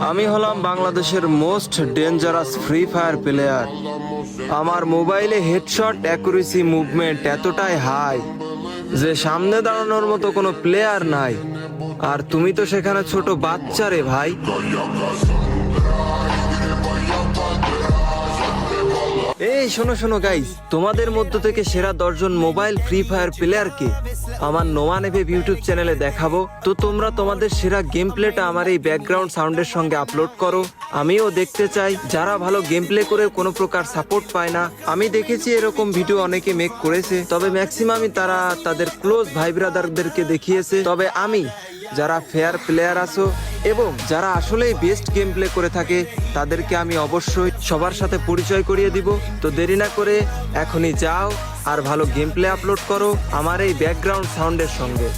আমি হলাম বাংলাদেশের most dangerous free fire player. আমার মোবাইলে হেডশট অ্যাকুরেসি মুভমেন্ট এতটাই হাই যে সামনে দাঁড়ানোর মতো কোনো প্লেয়ার নাই। আর তুমি তো সেখানে ছোট বাচ্চা রে ভাই। এই শোনো শোনো গাইস, তোমাদের মধ্য থেকে সেরা 10 জন মোবাইল ফ্রি ফায়ার প্লেয়ারকে আমার নোমান এফএফ ইউটিউব চ্যানেলে দেখাবো। তো তোমরা তোমাদের সেরা গেম প্লেটা আমার এই ব্যাকগ্রাউন্ড সাউন্ডের সঙ্গে আপলোড করো। আমিও দেখতে চাই যারা ভালো গেম প্লে করে কোনো প্রকার সাপোর্ট পায় না। আমি দেখেছি এরকম ভিডিও অনেকে মেক করেছে, তবে ম্যাক্সিমামই তারা তাদের ক্লোজ ভাই ব্রাদারদেরকে দেখিয়েছে। তবে আমি যারা ফেয়ার প্লেয়ার আছো এবং যারা আসলেই বেস্ট গেম প্লে করে থাকে তাদেরকে আমি অবশ্যই সবার সাথে পরিচয় করিয়ে দিব। তো দেরি না করে এখনই যাও আর ভালো গেম প্লে আপলোড করো আমার এই ব্যাকগ্রাউন্ড সাউন্ডের সঙ্গে।